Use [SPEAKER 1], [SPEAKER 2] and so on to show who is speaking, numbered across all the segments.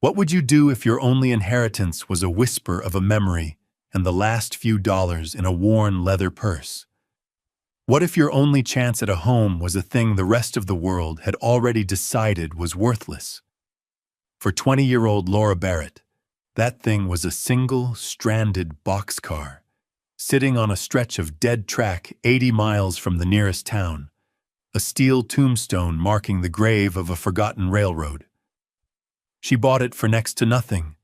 [SPEAKER 1] What would you do if your only inheritance was a whisper of a memory and the last few dollars in a worn leather purse? What if your only chance at a home was a thing the rest of the world had already decided was worthless? For 20-year-old Laura Barrett, that thing was a single, stranded boxcar, sitting on a stretch of dead track 80 miles from the nearest town, a steel tombstone marking the grave of a forgotten railroad. She bought it for next to nothing,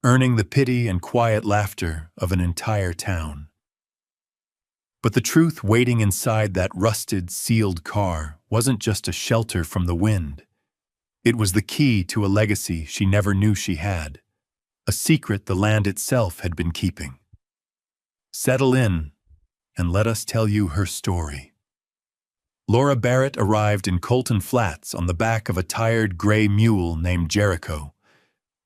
[SPEAKER 1] earning the pity and quiet laughter of an entire town. But the truth waiting inside that rusted, sealed car wasn't just a shelter from the wind. It was the key to a legacy she never knew she had, a secret the land itself had been keeping. Settle in, and let us tell you her story. Laura Barrett arrived in Colton Flats on the back of a tired gray mule named Jericho,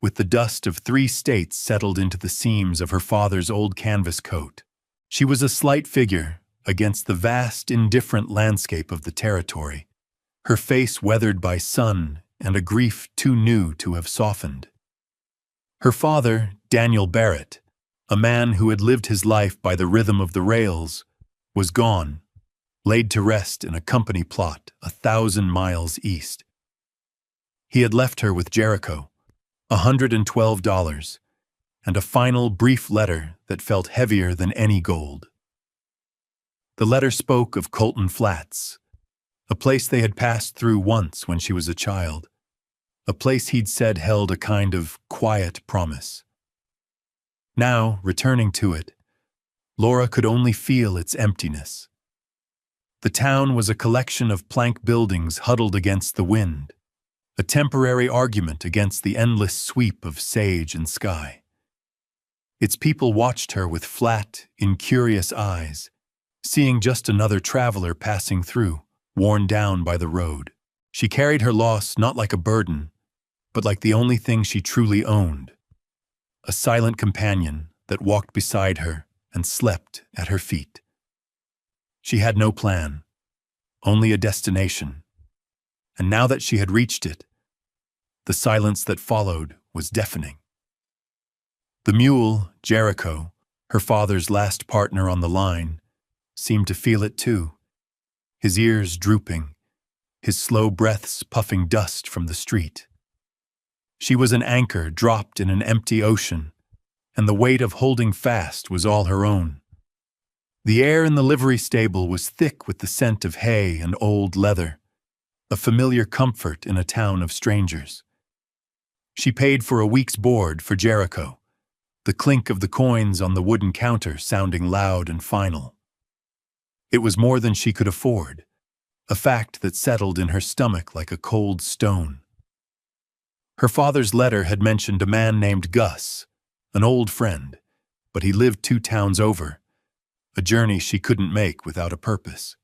[SPEAKER 1] with the dust of 3 states settled into the seams of her father's old canvas coat. She was a slight figure against the vast, indifferent landscape of the territory, her face weathered by sun and a grief too new to have softened. Her father, Daniel Barrett, a man who had lived his life by the rhythm of the rails, was gone, laid to rest in a company plot 1,000 miles east. He had left her with Jericho, $112, and a final brief letter that felt heavier than any gold. The letter spoke of Colton Flats, a place they had passed through once when she was a child, a place he'd said held a kind of quiet promise. Now, returning to it, Laura could only feel its emptiness. The town was a collection of plank buildings huddled against the wind, a temporary argument against the endless sweep of sage and sky. Its people watched her with flat, incurious eyes, seeing just another traveler passing through, worn down by the road. She carried her loss not like a burden, but like the only thing she truly owned, a silent companion that walked beside her and slept at her feet. She had no plan, only a destination, and now that she had reached it, the silence that followed was deafening. The mule, Jericho, her father's last partner on the line, seemed to feel it too, his ears drooping, his slow breaths puffing dust from the street. She was an anchor dropped in an empty ocean, and the weight of holding fast was all her own. The air in the livery stable was thick with the scent of hay and old leather, a familiar comfort in a town of strangers. She paid for a week's board for Jericho, the clink of the coins on the wooden counter sounding loud and final. It was more than she could afford, a fact that settled in her stomach like a cold stone. Her father's letter had mentioned a man named Gus, an old friend, but he lived 2 towns over, a journey she couldn't make without a purpose.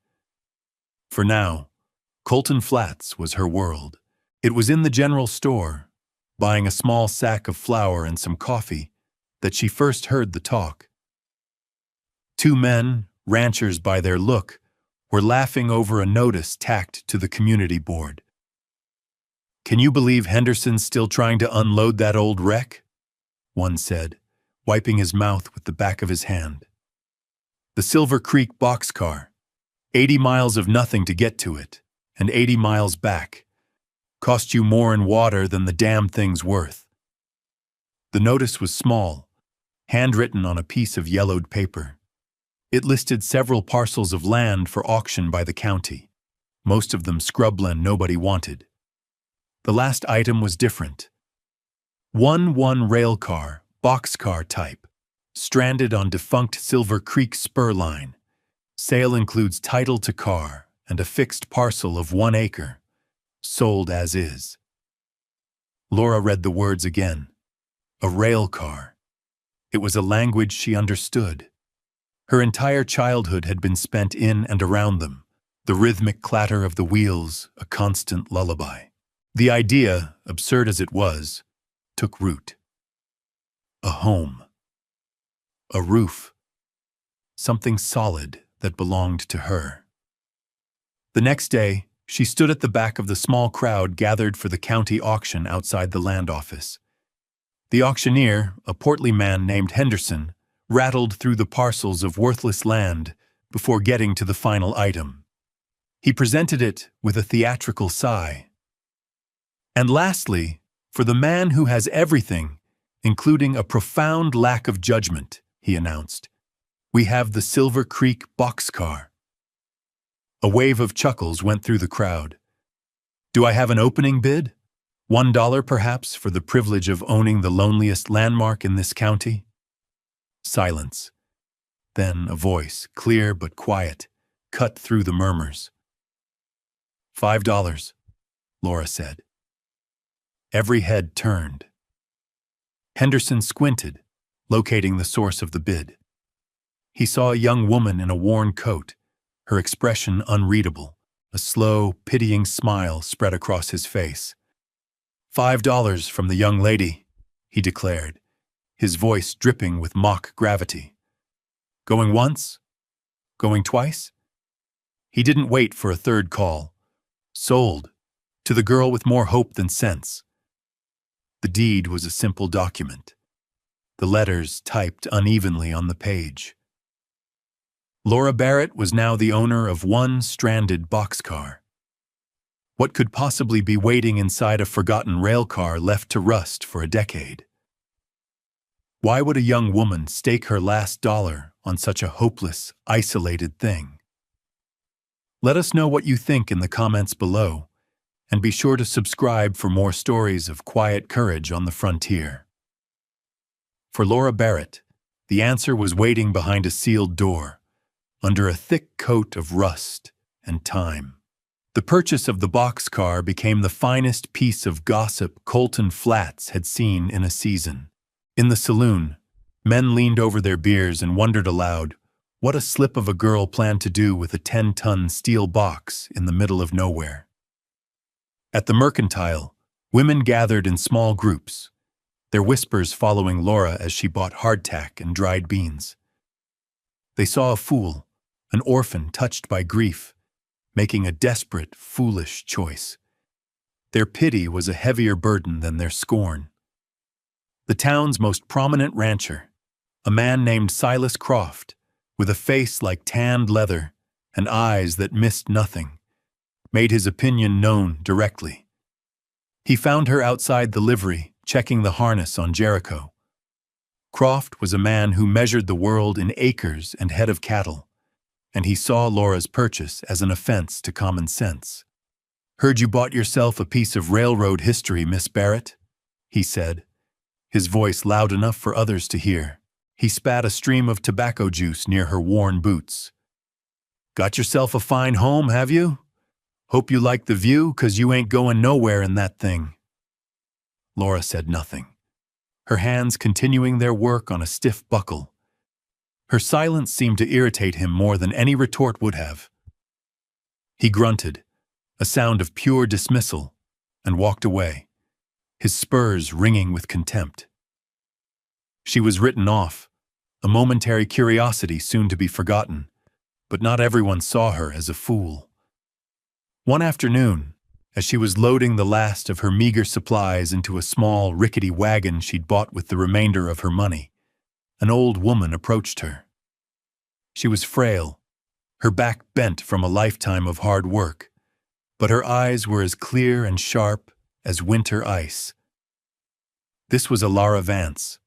[SPEAKER 1] For now, Colton Flats was her world. It was in the general store, buying a small sack of flour and some coffee, that she first heard the talk. 2 men, ranchers by their look, were laughing over a notice tacked to the community board. "Can you believe Henderson's still trying to unload that old wreck?" one said, wiping his mouth with the back of his hand. "The Silver Creek boxcar, 80 miles of nothing to get to it, and 80 miles back. Cost you more in water than the damn thing's worth." The notice was small, handwritten on a piece of yellowed paper. It listed several parcels of land for auction by the county, most of them scrubland nobody wanted. The last item was different. 1 rail car, boxcar type, stranded on defunct Silver Creek spur line. Sale includes title to car and a fixed parcel of 1 acre. Sold as is. Laura read the words again. A rail car. It was a language she understood. Her entire childhood had been spent in and around them, the rhythmic clatter of the wheels a constant lullaby. The idea, absurd as it was, took root. A home. A roof. Something solid that belonged to her. The next day, she stood at the back of the small crowd gathered for the county auction outside the land office. The auctioneer, a portly man named Henderson, rattled through the parcels of worthless land before getting to the final item. He presented it with a theatrical sigh. And lastly, for the man who has everything, including a profound lack of judgment, he announced, we have the Silver Creek Boxcar. A wave of chuckles went through the crowd. Do I have an opening bid? $1 perhaps for the privilege of owning the loneliest landmark in this county? Silence. Then a voice, clear but quiet, cut through the murmurs. $5, Laura said. Every head turned. Henderson squinted, locating the source of the bid. He saw a young woman in a worn coat, her expression unreadable, a slow, pitying smile spread across his face. $5 from the young lady, he declared, his voice dripping with mock gravity. Going once? Going twice? He didn't wait for a third call. Sold, to the girl with more hope than sense. The deed was a simple document, the letters typed unevenly on the page. Laura Barrett was now the owner of one stranded boxcar. What could possibly be waiting inside a forgotten railcar left to rust for a decade? Why would a young woman stake her last dollar on such a hopeless, isolated thing? Let us know what you think in the comments below, and be sure to subscribe for more stories of quiet courage on the frontier. For Laura Barrett, the answer was waiting behind a sealed door, under a thick coat of rust and time. The purchase of the boxcar became the finest piece of gossip Colton Flats had seen in a season. In the saloon, men leaned over their beers and wondered aloud what a slip of a girl planned to do with a 10-ton steel box in the middle of nowhere. At the mercantile, women gathered in small groups, their whispers following Laura as she bought hardtack and dried beans. They saw a fool, an orphan touched by grief, making a desperate, foolish choice. Their pity was a heavier burden than their scorn. The town's most prominent rancher, a man named Silas Croft, with a face like tanned leather and eyes that missed nothing, made his opinion known directly. He found her outside the livery, checking the harness on Jericho. Croft was a man who measured the world in acres and head of cattle, and he saw Laura's purchase as an offense to common sense. "Heard you bought yourself a piece of railroad history, Miss Barrett," he said, his voice loud enough for others to hear. He spat a stream of tobacco juice near her worn boots. "Got yourself a fine home, have you? Hope you like the view, 'cause you ain't going nowhere in that thing." Laura said nothing, her hands continuing their work on a stiff buckle. Her silence seemed to irritate him more than any retort would have. He grunted, a sound of pure dismissal, and walked away, his spurs ringing with contempt. She was written off, a momentary curiosity soon to be forgotten, but not everyone saw her as a fool. One afternoon, as she was loading the last of her meager supplies into a small, rickety wagon she'd bought with the remainder of her money, an old woman approached her. She was frail, her back bent from a lifetime of hard work, but her eyes were as clear and sharp as winter ice. This was Alara Vance,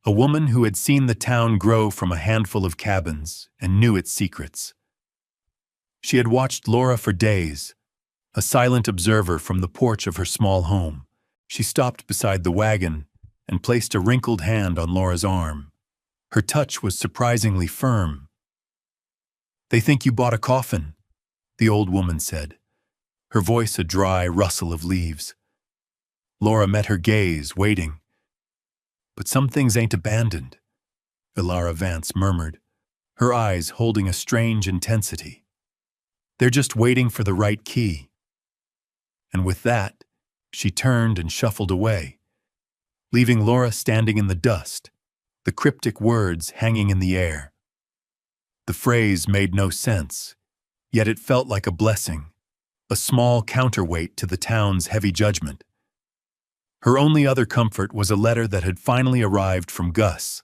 [SPEAKER 1] a woman who had seen the town grow from a handful of cabins and knew its secrets. She had watched Laura for days, a silent observer from the porch of her small home. She stopped beside the wagon and placed a wrinkled hand on Laura's arm. Her touch was surprisingly firm. "They think you bought a coffin," the old woman said, her voice a dry rustle of leaves. Laura met her gaze, waiting. "But some things ain't abandoned," Alara Vance murmured, her eyes holding a strange intensity. "They're just waiting for the right key." And with that, she turned and shuffled away, leaving Laura standing in the dust, the cryptic words hanging in the air. The phrase made no sense, yet it felt like a blessing, a small counterweight to the town's heavy judgment. Her only other comfort was a letter that had finally arrived from Gus,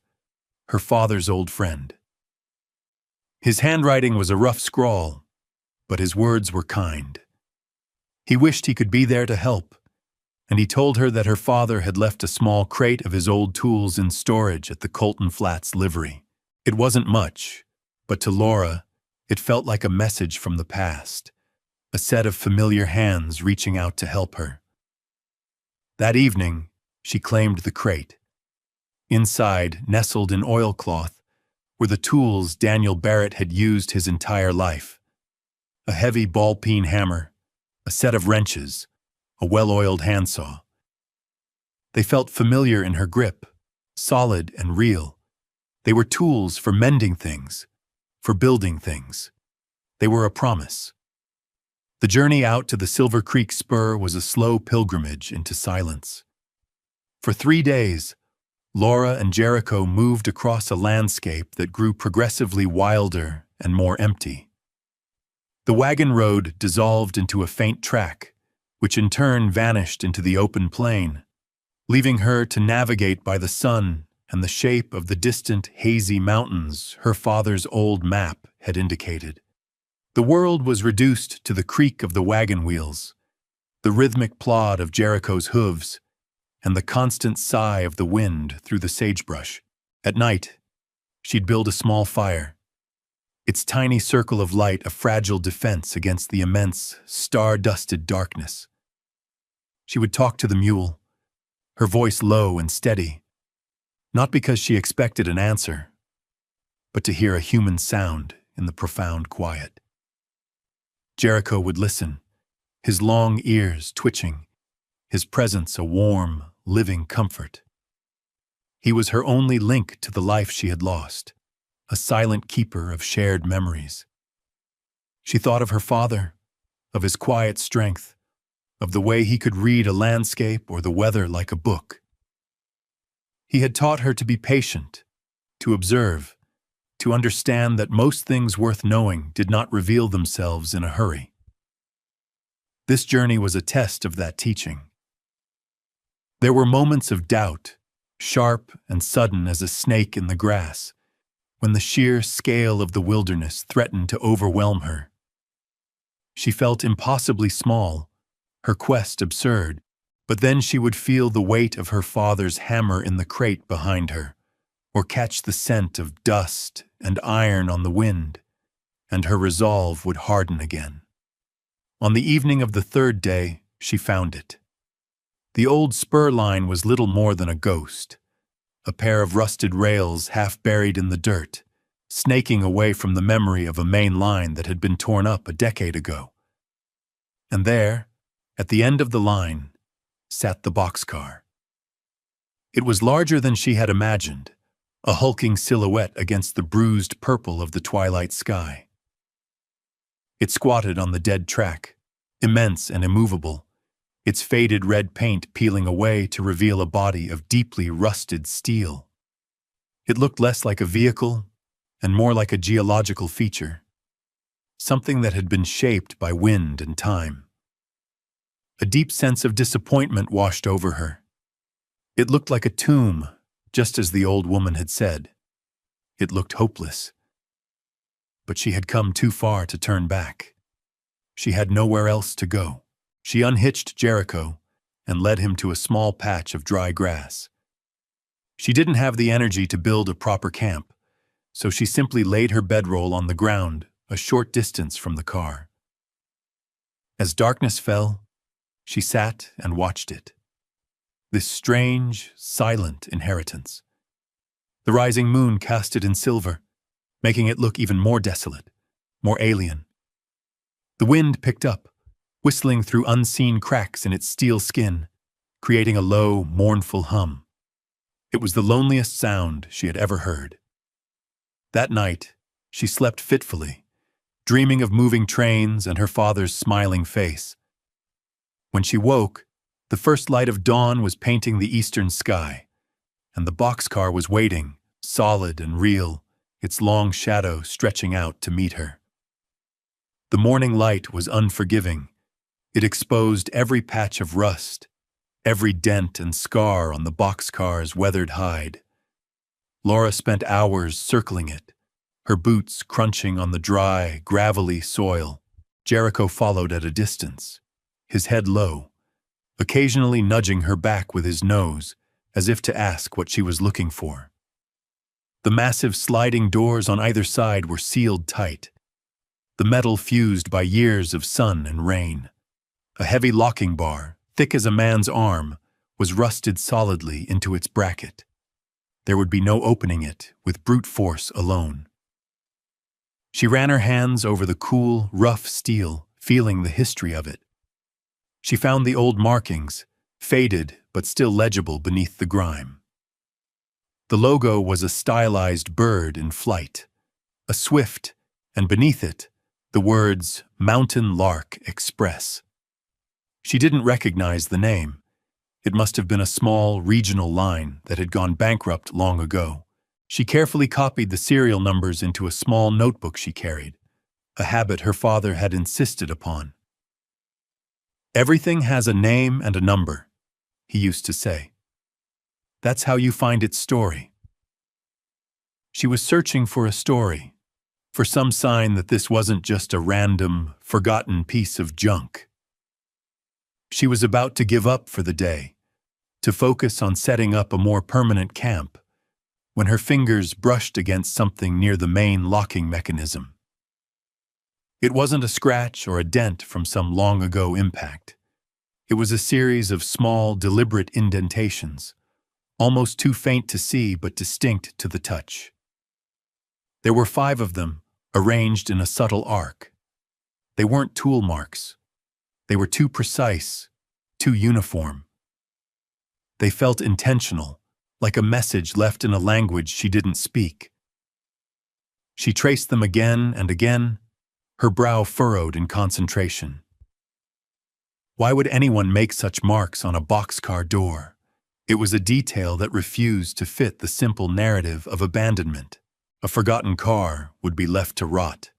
[SPEAKER 1] her father's old friend. His handwriting was a rough scrawl, but his words were kind. He wished he could be there to help, and he told her that her father had left a small crate of his old tools in storage at the Colton Flats livery. It wasn't much, but to Laura, it felt like a message from the past, a set of familiar hands reaching out to help her. That evening, she claimed the crate. Inside, nestled in oilcloth, were the tools Daniel Barrett had used his entire life. A heavy ball-peen hammer, a set of wrenches, a well-oiled handsaw. They felt familiar in her grip, solid and real. They were tools for mending things, for building things. They were a promise. The journey out to the Silver Creek Spur was a slow pilgrimage into silence. For 3 days, Laura and Jericho moved across a landscape that grew progressively wilder and more empty. The wagon road dissolved into a faint track, which in turn vanished into the open plain, leaving her to navigate by the sun and the shape of the distant, hazy mountains her father's old map had indicated. The world was reduced to the creak of the wagon wheels, the rhythmic plod of Jericho's hooves, and the constant sigh of the wind through the sagebrush. At night, she'd build a small fire, its tiny circle of light a fragile defense against the immense, star-dusted darkness. She would talk to the mule, her voice low and steady, not because she expected an answer, but to hear a human sound in the profound quiet. Jericho would listen, his long ears twitching, his presence a warm, living comfort. He was her only link to the life she had lost, a silent keeper of shared memories. She thought of her father, of his quiet strength, of the way he could read a landscape or the weather like a book. He had taught her to be patient, to observe, to understand that most things worth knowing did not reveal themselves in a hurry. This journey was a test of that teaching. There were moments of doubt, sharp and sudden as a snake in the grass, when the sheer scale of the wilderness threatened to overwhelm her. She felt impossibly small, her quest absurd, but then she would feel the weight of her father's hammer in the crate behind her, or catch the scent of dust and iron on the wind, and her resolve would harden again. On the evening of the 3rd day, she found it. The old spur line was little more than a ghost, a pair of rusted rails half buried in the dirt, snaking away from the memory of a main line that had been torn up a decade ago. And there, at the end of the line, sat the boxcar. It was larger than she had imagined, a hulking silhouette against the bruised purple of the twilight sky. It squatted on the dead track, immense and immovable, its faded red paint peeling away to reveal a body of deeply rusted steel. It looked less like a vehicle and more like a geological feature, something that had been shaped by wind and time. A deep sense of disappointment washed over her. It looked like a tomb, just as the old woman had said. It looked hopeless. But she had come too far to turn back. She had nowhere else to go. She unhitched Jericho and led him to a small patch of dry grass. She didn't have the energy to build a proper camp, so she simply laid her bedroll on the ground a short distance from the car. As darkness fell, she sat and watched it. This strange, silent inheritance. The rising moon cast it in silver, making it look even more desolate, more alien. The wind picked up, whistling through unseen cracks in its steel skin, creating a low, mournful hum. It was the loneliest sound she had ever heard. That night, she slept fitfully, dreaming of moving trains and her father's smiling face. When she woke, the first light of dawn was painting the eastern sky, and the boxcar was waiting, solid and real, its long shadow stretching out to meet her. The morning light was unforgiving. It exposed every patch of rust, every dent and scar on the boxcar's weathered hide. Laura spent hours circling it, her boots crunching on the dry, gravelly soil. Jericho followed at a distance, his head low, occasionally nudging her back with his nose, as if to ask what she was looking for. The massive sliding doors on either side were sealed tight, the metal fused by years of sun and rain. A heavy locking bar, thick as a man's arm, was rusted solidly into its bracket. There would be no opening it with brute force alone. She ran her hands over the cool, rough steel, feeling the history of it. She found the old markings, faded but still legible beneath the grime. The logo was a stylized bird in flight, a swift, and beneath it, the words Mountain Lark Express. She didn't recognize the name. It must have been a small, regional line that had gone bankrupt long ago. She carefully copied the serial numbers into a small notebook she carried, a habit her father had insisted upon. "Everything has a name and a number," he used to say. "That's how you find its story." She was searching for a story, for some sign that this wasn't just a random, forgotten piece of junk. She was about to give up for the day, to focus on setting up a more permanent camp, when her fingers brushed against something near the main locking mechanism. It wasn't a scratch or a dent from some long-ago impact. It was a series of small, deliberate indentations, almost too faint to see but distinct to the touch. There were 5 of them, arranged in a subtle arc. They weren't tool marks. They were too precise, too uniform. They felt intentional, like a message left in a language she didn't speak. She traced them again and again, her brow furrowed in concentration. Why would anyone make such marks on a boxcar door? It was a detail that refused to fit the simple narrative of abandonment. A forgotten car would be left to rot.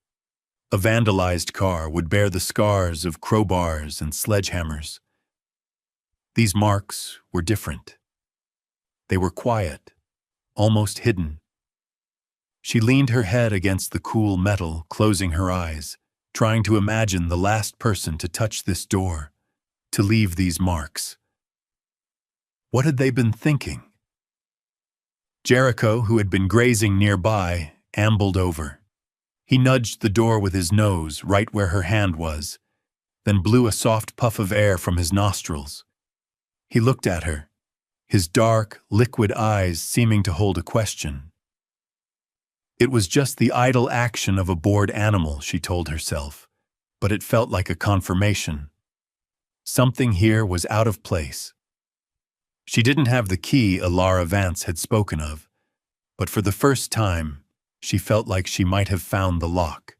[SPEAKER 1] A vandalized car would bear the scars of crowbars and sledgehammers. These marks were different. They were quiet, almost hidden. She leaned her head against the cool metal, closing her eyes, trying to imagine the last person to touch this door, to leave these marks. What had they been thinking? Jericho, who had been grazing nearby, ambled over. He nudged the door with his nose right where her hand was, then blew a soft puff of air from his nostrils. He looked at her, his dark, liquid eyes seeming to hold a question. It was just the idle action of a bored animal, she told herself, but it felt like a confirmation. Something here was out of place. She didn't have the key Alara Vance had spoken of, but for the first time, she felt like she might have found the lock.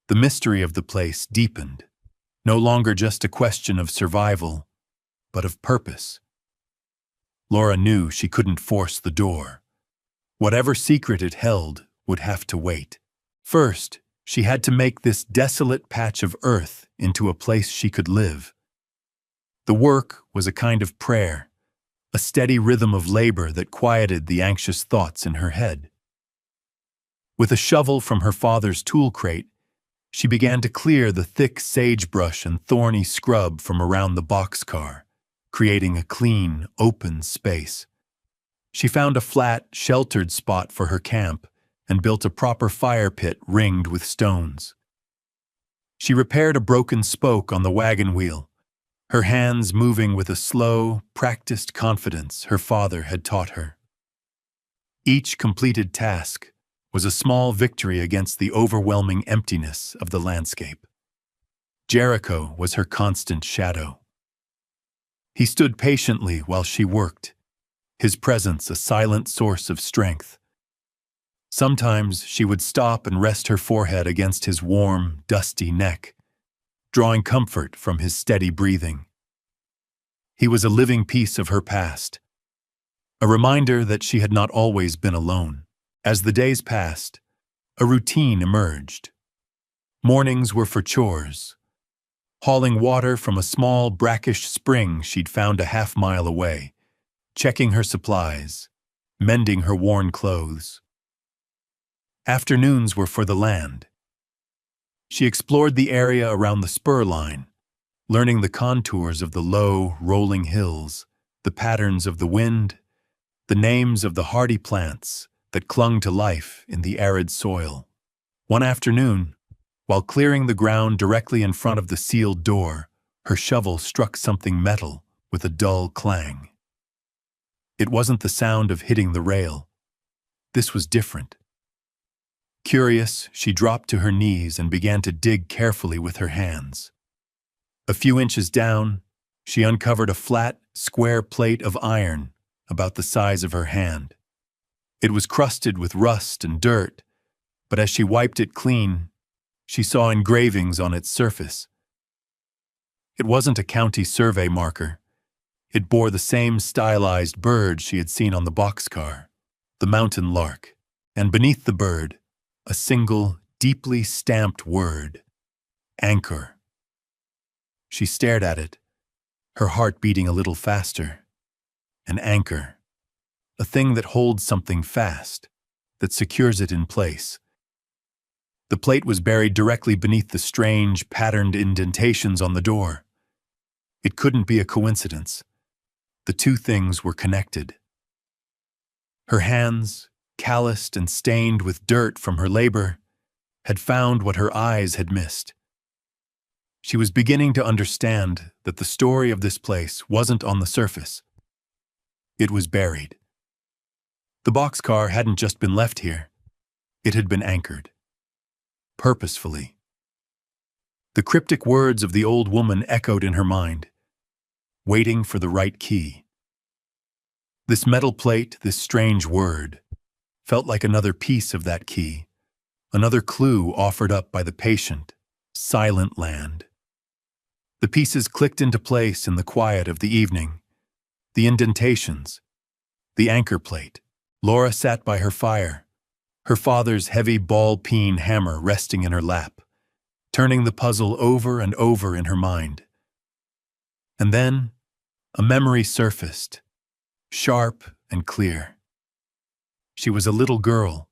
[SPEAKER 1] The mystery of the place deepened, no longer just a question of survival, but of purpose. Laura knew she couldn't force the door. Whatever secret it held would have to wait. First, she had to make this desolate patch of earth into a place she could live. The work was a kind of prayer, a steady rhythm of labor that quieted the anxious thoughts in her head. With a shovel from her father's tool crate, she began to clear the thick sagebrush and thorny scrub from around the boxcar, creating a clean, open space. She found a flat, sheltered spot for her camp and built a proper fire pit ringed with stones. She repaired a broken spoke on the wagon wheel, her hands moving with a slow, practiced confidence her father had taught her. Each completed task was a small victory against the overwhelming emptiness of the landscape. Jericho was her constant shadow. He stood patiently while she worked, his presence a silent source of strength. Sometimes she would stop and rest her forehead against his warm, dusty neck, drawing comfort from his steady breathing. He was a living piece of her past, a reminder that she had not always been alone. As the days passed, a routine emerged. Mornings were for chores. hauling water from a small, brackish spring she'd found a half-mile away, checking her supplies, mending her worn clothes. Afternoons were for the land. She explored the area around the spur line, learning the contours of the low, rolling hills, the patterns of the wind, the names of the hardy plants that clung to life in the arid soil. One afternoon, while clearing the ground directly in front of the sealed door, her shovel struck something metal with a dull clang. It wasn't the sound of hitting the rail. This was different. Curious, she dropped to her knees and began to dig carefully with her hands. A few inches down, she uncovered a flat, square plate of iron about the size of her hand. It was crusted with rust and dirt, but as she wiped it clean, she saw engravings on its surface. It wasn't a county survey marker. It bore the same stylized bird she had seen on the boxcar, the mountain lark, and beneath the bird, a single, deeply stamped word: anchor. She stared at it, her heart beating a little faster. An anchor, a thing that holds something fast, that secures it in place. The plate was buried directly beneath the strange, patterned indentations on the door. It couldn't be a coincidence. The two things were connected. Her hands, calloused and stained with dirt from her labor, had found what her eyes had missed. She was beginning to understand that the story of this place wasn't on the surface. It was buried. The boxcar hadn't just been left here. It had been anchored. Purposefully. The cryptic words of the old woman echoed in her mind, waiting for the right key. This metal plate, this strange word, felt like another piece of that key, another clue offered up by the patient, silent land. The pieces clicked into place in the quiet of the evening. The indentations, the anchor plate. Laura sat by her fire, her father's heavy ball-peen hammer resting in her lap, turning the puzzle over and over in her mind. And then, a memory surfaced, sharp and clear. She was a little girl,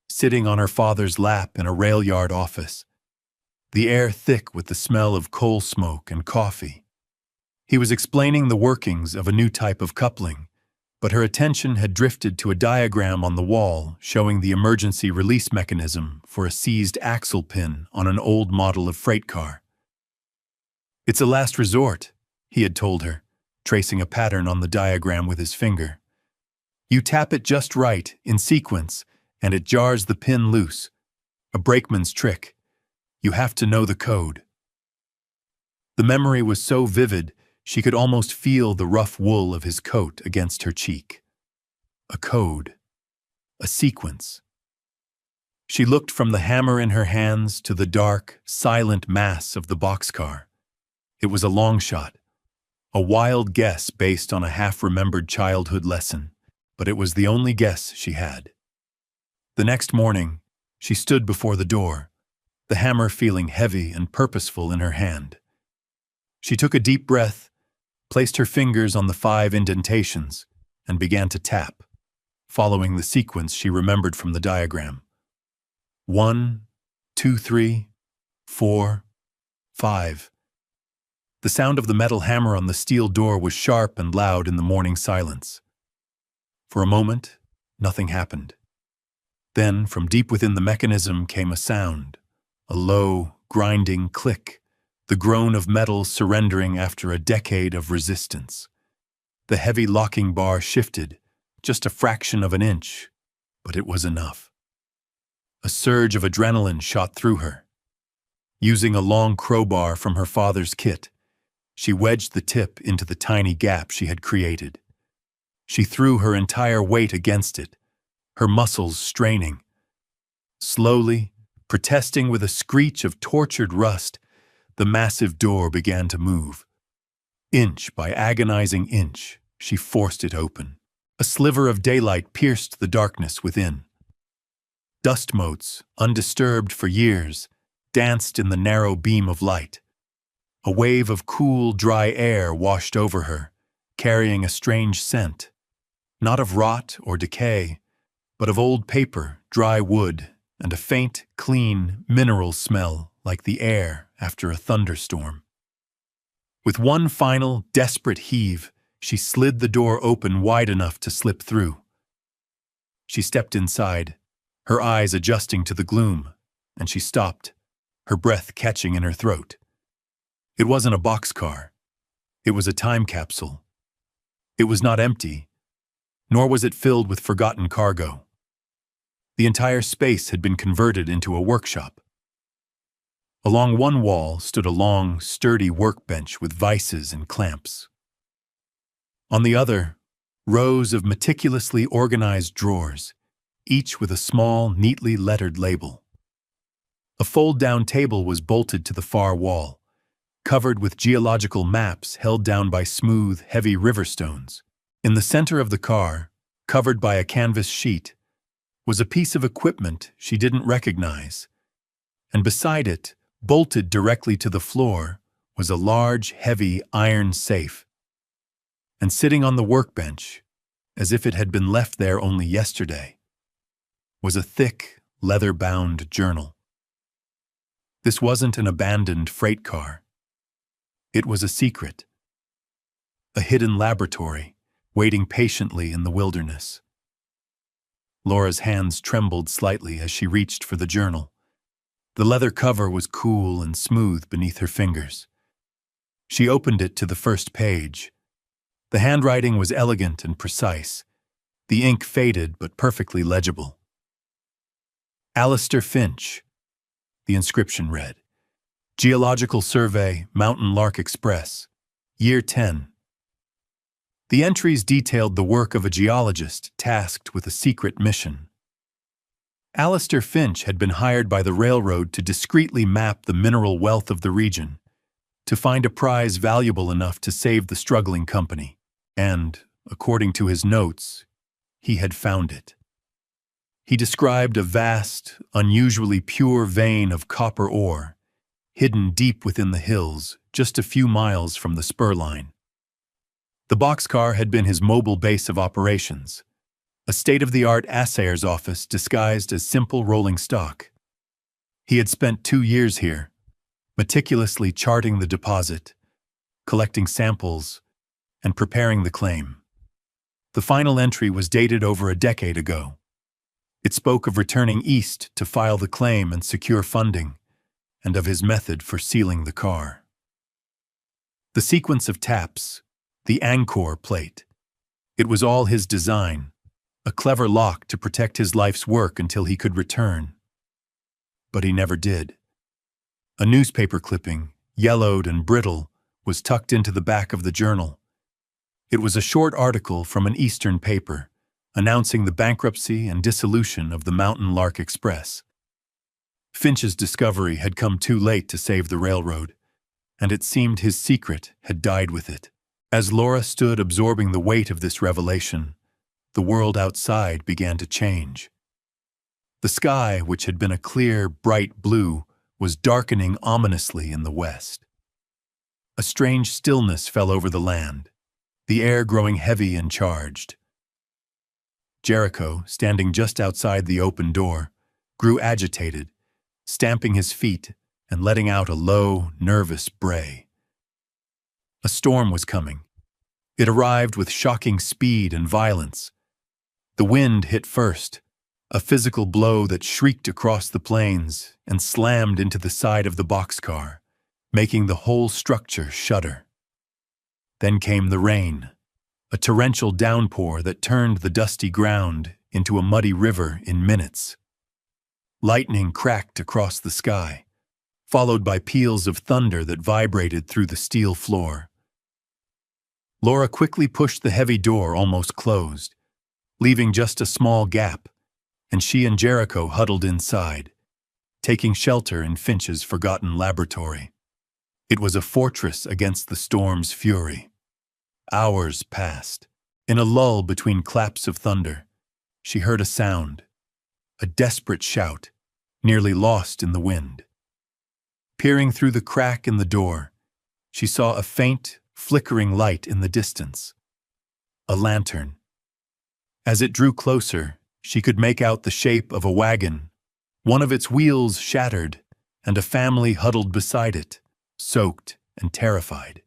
[SPEAKER 1] sitting on her father's lap in a rail yard office, the air thick with the smell of coal smoke and coffee. He was explaining the workings of a new type of coupling, but her attention had drifted to a diagram on the wall showing the emergency release mechanism for a seized axle pin on an old model of freight car. "It's a last resort," he had told her, tracing a pattern on the diagram with his finger. "You tap it just right, in sequence, and it jars the pin loose. A brakeman's trick. You have to know the code." The memory was so vivid, she could almost feel the rough wool of his coat against her cheek. A code. A sequence. She looked from the hammer in her hands to the dark, silent mass of the boxcar. It was a long shot, a wild guess based on a half-remembered childhood lesson, but it was the only guess she had. The next morning, she stood before the door, the hammer feeling heavy and purposeful in her hand. She took a deep breath, placed her fingers on the 5 indentations, and began to tap, following the sequence she remembered from the diagram. 1, 2, 3, 4, 5. The sound of the metal hammer on the steel door was sharp and loud in the morning silence. For a moment, nothing happened. Then, from deep within the mechanism came a sound, a low, grinding click, the groan of metal surrendering after a decade of resistance. The heavy locking bar shifted, just a fraction of an inch, but it was enough. A surge of adrenaline shot through her. Using a long crowbar from her father's kit, she wedged the tip into the tiny gap she had created. She threw her entire weight against it, her muscles straining. Slowly, protesting with a screech of tortured rust, the massive door began to move. Inch by agonizing inch, she forced it open. A sliver of daylight pierced the darkness within. Dust motes, undisturbed for years, danced in the narrow beam of light. A wave of cool, dry air washed over her, carrying a strange scent, not of rot or decay, but of old paper, dry wood, and a faint, clean, mineral smell like the air after a thunderstorm. With one final, desperate heave, she slid the door open wide enough to slip through. She stepped inside, her eyes adjusting to the gloom, and she stopped, her breath catching in her throat. It wasn't a boxcar. It was a time capsule. It was not empty, nor was it filled with forgotten cargo. The entire space had been converted into a workshop. Along one wall stood a long, sturdy workbench with vices and clamps. On the other, rows of meticulously organized drawers, each with a small, neatly lettered label. A fold-down table was bolted to the far wall, covered with geological maps held down by smooth, heavy river stones. In the center of the car, covered by a canvas sheet, was a piece of equipment she didn't recognize, and beside it, bolted directly to the floor, was a large, heavy iron safe. And sitting on the workbench, as if it had been left there only yesterday, was a thick, leather-bound journal. This wasn't an abandoned freight car. It was a secret, a hidden laboratory, waiting patiently in the wilderness. Laura's hands trembled slightly as she reached for the journal. The leather cover was cool and smooth beneath her fingers. She opened it to the first page. The handwriting was elegant and precise, the ink faded but perfectly legible. Alistair Finch, the inscription read. Geological Survey, Mountain Lark Express, Year 10. The entries detailed the work of a geologist tasked with a secret mission. Alistair Finch had been hired by the railroad to discreetly map the mineral wealth of the region, to find a prize valuable enough to save the struggling company, and, according to his notes, he had found it. He described a vast, unusually pure vein of copper ore, hidden deep within the hills, just a few miles from the spur line. The boxcar had been his mobile base of operations, a state-of-the-art assayer's office disguised as simple rolling stock. He had spent 2 years here, meticulously charting the deposit, collecting samples, and preparing the claim. The final entry was dated over a decade ago. It spoke of returning east to file the claim and secure funding, and of his method for sealing the car. The sequence of taps, the anchor plate, it was all his design, a clever lock to protect his life's work until he could return. But he never did. A newspaper clipping, yellowed and brittle, was tucked into the back of the journal. It was a short article from an Eastern paper, announcing the bankruptcy and dissolution of the Mountain Lark Express. Finch's discovery had come too late to save the railroad, and it seemed his secret had died with it. As Laura stood absorbing the weight of this revelation, the world outside began to change. The sky, which had been a clear, bright blue, was darkening ominously in the west. A strange stillness fell over the land, the air growing heavy and charged. Jericho, standing just outside the open door, grew agitated, stamping his feet and letting out a low, nervous bray. A storm was coming. It arrived with shocking speed and violence. The wind hit first, a physical blow that shrieked across the plains and slammed into the side of the boxcar, making the whole structure shudder. Then came the rain, a torrential downpour that turned the dusty ground into a muddy river in minutes. Lightning cracked across the sky, followed by peals of thunder that vibrated through the steel floor. Laura quickly pushed the heavy door almost closed, leaving just a small gap, and she and Jericho huddled inside, taking shelter in Finch's forgotten laboratory. It was a fortress against the storm's fury. Hours passed. In a lull between claps of thunder, she heard a sound, a desperate shout, nearly lost in the wind. Peering through the crack in the door, she saw a faint, flickering light in the distance. A lantern. As it drew closer, she could make out the shape of a wagon, one of its wheels shattered, and a family huddled beside it, soaked and terrified.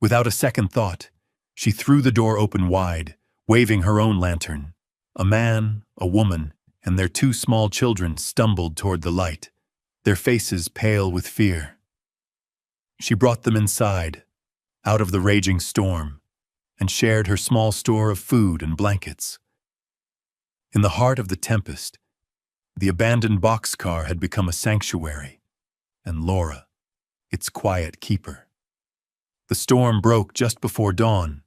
[SPEAKER 1] Without a second thought, she threw the door open wide, waving her own lantern. A man, a woman, and their two small children stumbled toward the light, their faces pale with fear. She brought them inside, out of the raging storm, and shared her small store of food and blankets. In the heart of the tempest, the abandoned boxcar had become a sanctuary, and Laura, its quiet keeper. The storm broke just before dawn,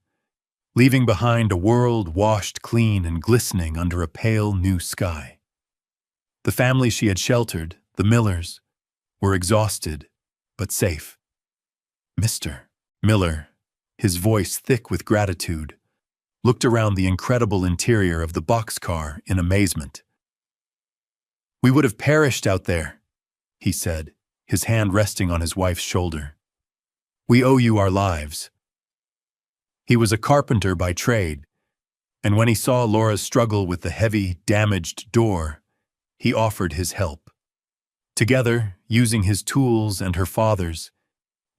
[SPEAKER 1] leaving behind a world washed clean and glistening under a pale new sky. The family she had sheltered, the Millers, were exhausted but safe. Mr. Miller, his voice thick with gratitude, looked around the incredible interior of the boxcar in amazement. "We would have perished out there," he said, his hand resting on his wife's shoulder. "We owe you our lives." He was a carpenter by trade, and when he saw Laura's struggle with the heavy, damaged door, he offered his help. Together, using his tools and her father's,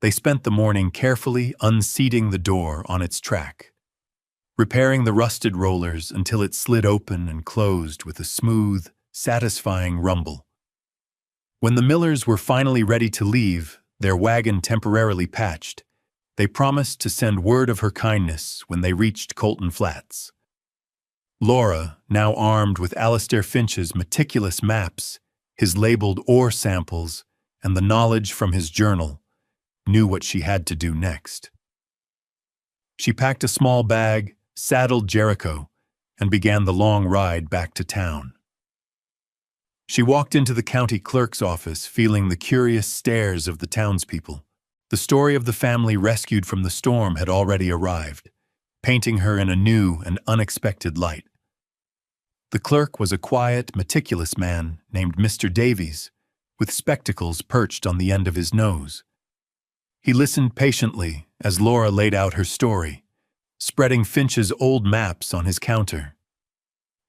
[SPEAKER 1] they spent the morning carefully unseating the door on its track, repairing the rusted rollers until it slid open and closed with a smooth, satisfying rumble. When the Millers were finally ready to leave, their wagon temporarily patched, they promised to send word of her kindness when they reached Colton Flats. Laura, now armed with Alistair Finch's meticulous maps, his labeled ore samples, and the knowledge from his journal, knew what she had to do next. She packed a small bag, saddled Jericho, and began the long ride back to town. She walked into the county clerk's office feeling the curious stares of the townspeople. The story of the family rescued from the storm had already arrived, painting her in a new and unexpected light. The clerk was a quiet, meticulous man named Mr. Davies, with spectacles perched on the end of his nose. He listened patiently as Laura laid out her story, spreading Finch's old maps on his counter.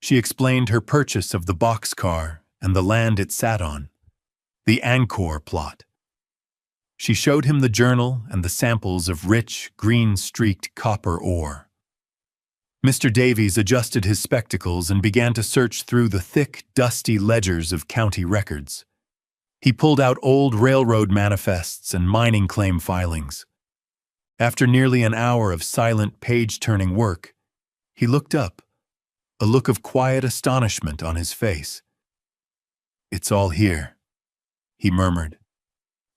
[SPEAKER 1] She explained her purchase of the boxcar and the land it sat on, the Angkor plot. She showed him the journal and the samples of rich, green-streaked copper ore. Mr. Davies adjusted his spectacles and began to search through the thick, dusty ledgers of county records. He pulled out old railroad manifests and mining claim filings. After nearly an hour of silent, page-turning work, he looked up, a look of quiet astonishment on his face. "It's all here," he murmured.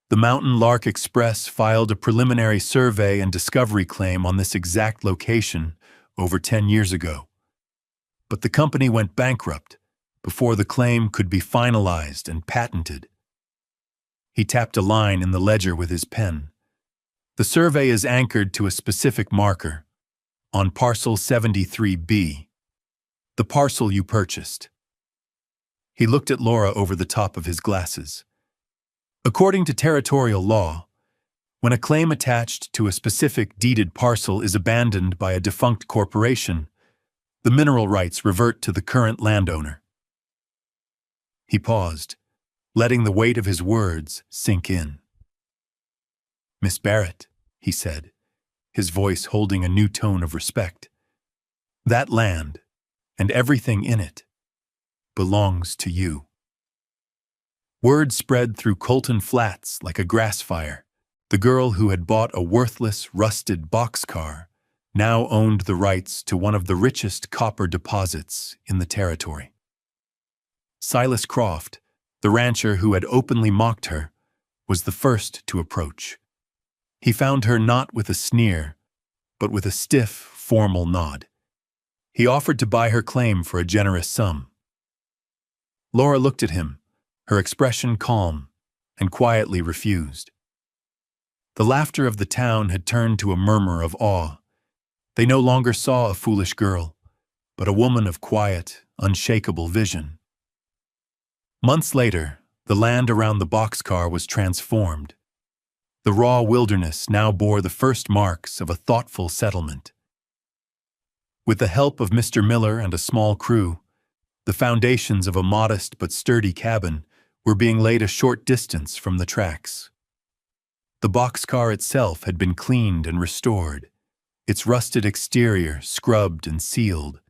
[SPEAKER 1] The Mountain Lark Express filed a preliminary survey and discovery claim on this exact location over 10 years ago. But the company went bankrupt before the claim could be finalized and patented. He tapped a line in the ledger with his pen. "The survey is anchored to a specific marker, on parcel 73B, the parcel you purchased." He looked at Laura over the top of his glasses. According to territorial law, when a claim attached to a specific deeded parcel is abandoned by a defunct corporation, the mineral rights revert to the current landowner. He paused, letting the weight of his words sink in. "Miss Barrett," he said, his voice holding a new tone of respect, "that land, and everything in it, belongs to you." Word spread through Colton Flats like a grass fire. The girl who had bought a worthless, rusted boxcar now owned the rights to one of the richest copper deposits in the territory. Silas Croft, the rancher who had openly mocked her, was the first to approach. He found her not with a sneer, but with a stiff, formal nod. He offered to buy her claim for a generous sum. Laura looked at him, her expression calm, and quietly refused. The laughter of the town had turned to a murmur of awe. They no longer saw a foolish girl, but a woman of quiet, unshakable vision. Months later, the land around the boxcar was transformed. The raw wilderness now bore the first marks of a thoughtful settlement. With the help of Mr. Miller and a small crew, the foundations of a modest but sturdy cabin were being laid a short distance from the tracks. The boxcar itself had been cleaned and restored, its rusted exterior scrubbed and sealed,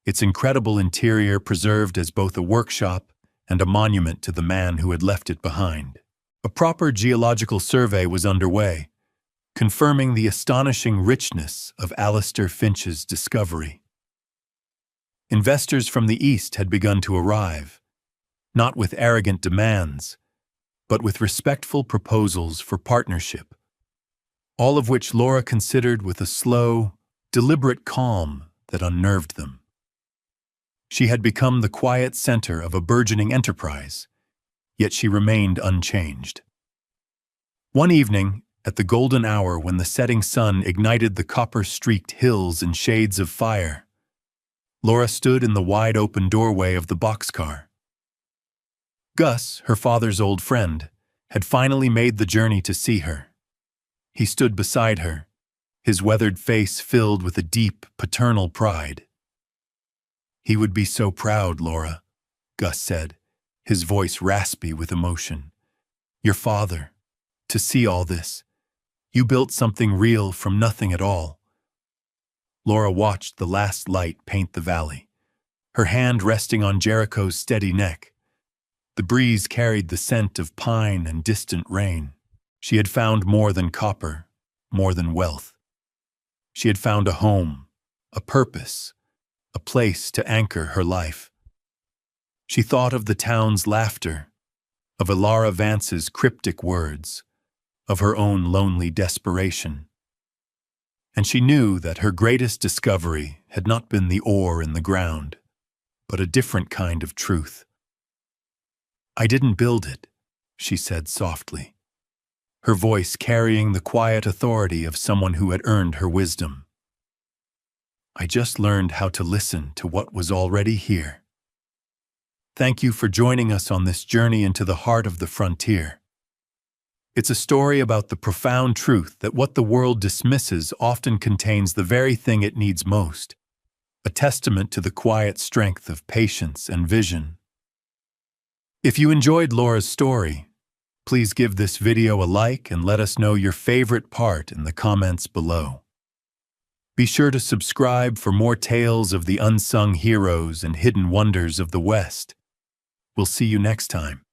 [SPEAKER 1] its incredible interior preserved as both a workshop and a monument to the man who had left it behind. A proper geological survey was underway, confirming the astonishing richness of Alistair Finch's discovery. Investors from the East had begun to arrive, not with arrogant demands, but with respectful proposals for partnership, all of which Laura considered with a slow, deliberate calm that unnerved them. She had become the quiet center of a burgeoning enterprise, yet she remained unchanged. One evening, at the golden hour when the setting sun ignited the copper-streaked hills in shades of fire, Laura stood in the wide-open doorway of the boxcar. Gus, her father's old friend, had finally made the journey to see her. He stood beside her, his weathered face filled with a deep, paternal pride. "He would be so proud, Laura," Gus said, his voice raspy with emotion. "Your father, to see all this. You built something real from nothing at all." Laura watched the last light paint the valley, her hand resting on Jericho's steady neck. The breeze carried the scent of pine and distant rain. She had found more than copper, more than wealth. She had found a home, a purpose, a place to anchor her life. She thought of the town's laughter, of Ilara Vance's cryptic words, of her own lonely desperation. And she knew that her greatest discovery had not been the ore in the ground, but a different kind of truth. "I didn't build it," she said softly, her voice carrying the quiet authority of someone who had earned her wisdom. "I just learned how to listen to what was already here." Thank you for joining us on this journey into the heart of the frontier. It's a story about the profound truth that what the world dismisses often contains the very thing it needs most, a testament to the quiet strength of patience and vision. If you enjoyed Laura's story, please give this video a like and let us know your favorite part in the comments below. Be sure to subscribe for more tales of the unsung heroes and hidden wonders of the West. We'll see you next time.